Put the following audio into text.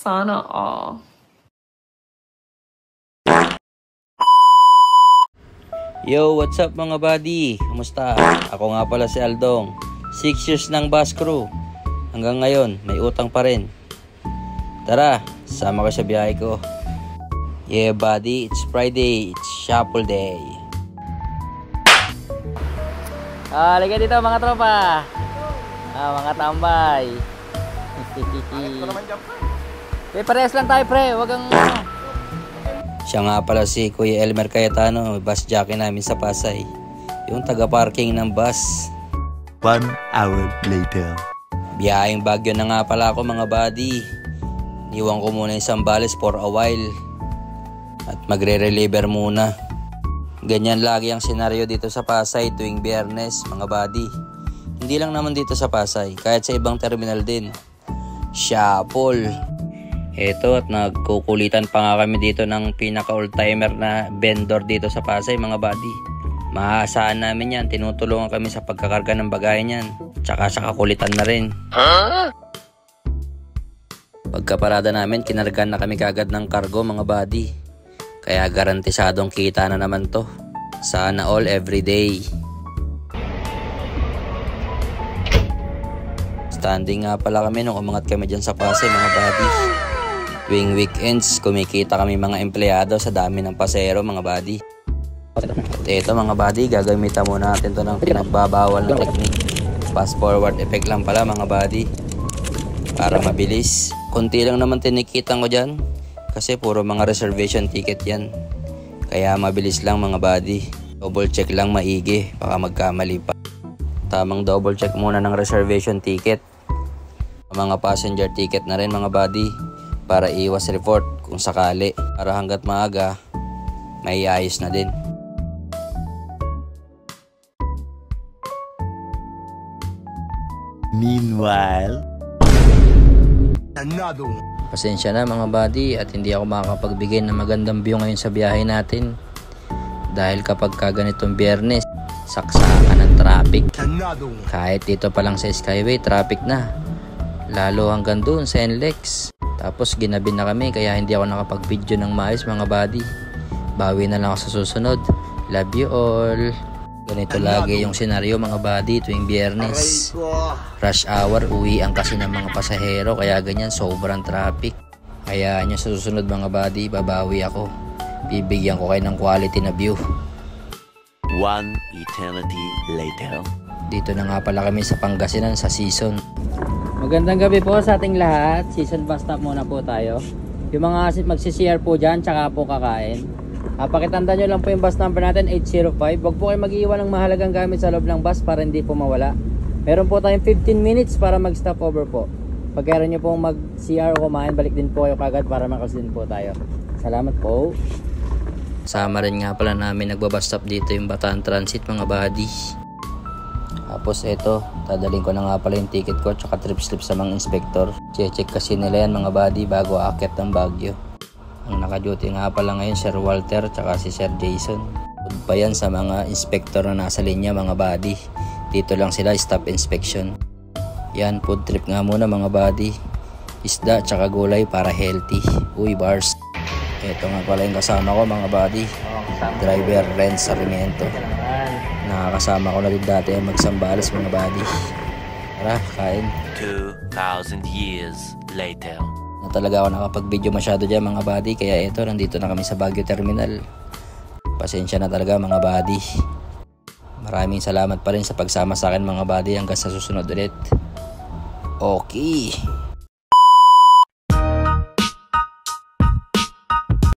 Sana all. Yo, what's up mga buddy? Kumusta? Ako nga pala si Aldong. 6 years ng bus crew. Hanggang ngayon, may utang pa rin. Tara, sama ka sa biyahe ko. Yeah buddy, it's Friday. It's shuffle day. Halika dito mga tropa. Mga tambay. Parehas lang tayo pre, wag kang Siya nga pala si Kuya Elmer Cayetano, bus jockey namin sa Pasay. Yung taga-parking ng bus. 1 hour later. Biyaheng Baguio na nga pala ako mga buddy. Iwan ko muna yung Zambales for a while. At magre-reliever muna. Ganyan lagi ang senaryo dito sa Pasay tuwing Biyernes mga buddy. Hindi lang naman dito sa Pasay, kahit sa ibang terminal din. Shuffle. Eto at nagkukulitan pa nga kami dito ng pinaka old-timer na vendor dito sa Pasay mga buddy. Maaasahan namin yan, tinutulungan kami sa pagkakarga ng bagahe niyan. Tsaka sa kakulitan na rin. Pagkaparada namin, kinargan na kami kagad ng cargo mga buddy. Kaya garantisadong kita na naman to. Sana all everyday. Standing nga pala kami nung umangat kami dyan sa Pasay mga buddy. Tuwing weekends, kumikita kami mga empleyado sa dami ng pasero mga buddy. At ito mga buddy, gagamitan muna natin to ng pinagbabawal na technique. Fast forward effect lang pala mga buddy. Para mabilis. Kunti lang naman tinikitan ko dyan. Kasi puro mga reservation ticket yan. Kaya mabilis lang mga buddy. Double check lang maigi, baka magkamali pa. Tamang double check muna ng reservation ticket. Mga passenger ticket na rin mga buddy. Para iwas report kung sakali. Para hanggat maaga, may ayos na din. Meanwhile, pasensya na mga buddy at hindi ako makakapagbigay ng magandang view ngayon sa biyahe natin. Dahil kapag kaganitong Biyernes, saksakan ng traffic. Kahit dito pa lang sa Skyway, traffic na. Lalo hanggang doon sa NLEX. Tapos ginabi na kami kaya hindi ako nakapag-video ng maayos mga buddy. Bawi na lang ako sa susunod. Love you all. Ganito lagi yung senaryo mga buddy tuwing Biyernes. Rush hour, uwian kasi ng mga pasahero kaya ganyan sobrang traffic. Kaya nyo sa susunod mga buddy, babawi ako. Bibigyan ko kayo ng quality na view. 1 eternity later. Dito na nga pala kami sa Pangasinan sa season. Magandang gabi po sa ating lahat. Season bus stop muna po tayo. Yung mga magsi-CR po dyan, tsaka po kakain. Pakitanda nyo lang po yung bus number natin, 805. Huwag po kayo mag-iwan ng mahalagang gamit sa loob ng bus para hindi po mawala. Meron po tayong 15 minutes para mag-stop over po. Pagkaya nyo pong mag-CR o kumain, balik din po kayo kagad para makasin po tayo. Salamat po. Sama rin nga pala namin nagbabus stop dito yung Bataan Transit mga buddy. Tapos eto, dadaling ko na nga pala yung ticket ko tsaka trip slip sa mga inspector. Check kasi nila yan mga buddy bago aakyat ng Baguio. Ang naka-duty nga pala ngayon Sir Walter tsaka si Sir Jason. Good pa yan sa mga inspector na nasa linya mga buddy. Dito lang sila stop inspection. Yan, food trip nga muna mga buddy. Isda tsaka gulay para healthy. Uy bars. Eto nga pala yung kasama ko mga buddy. Driver Renz Sarmiento. Nakakasama ko na din dati mag-Zambales mga buddy. Tara, kain. 2,000 years later. Na talaga ako nakapag-video masyado dyan mga buddy. Kaya eto, nandito na kami sa Baguio Terminal. Pasensya na talaga mga buddy. Maraming salamat pa rin sa pagsama sa akin mga buddy. Hanggang sa susunod ulit. Okay.